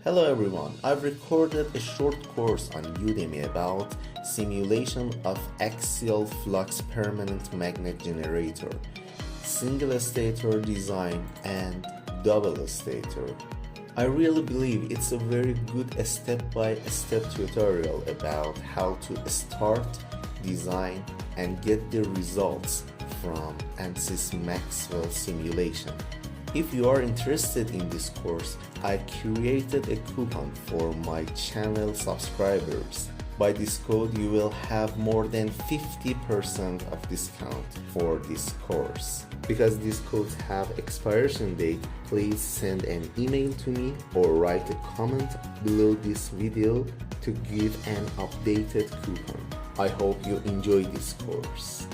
Hello everyone, I've recorded a short course on Udemy about simulation of axial flux permanent magnet generator, single stator design and double stator. I really believe it's a very good step-by-step tutorial about how to start, design and get the results from ANSYS Maxwell simulation. If you are interested in this course, I created a coupon for my channel subscribers. By this code, you will have more than 50% of discount for this course. Because these codes have expiration date, please send an email to me or write a comment below this video to give an updated coupon. I hope you enjoy this course.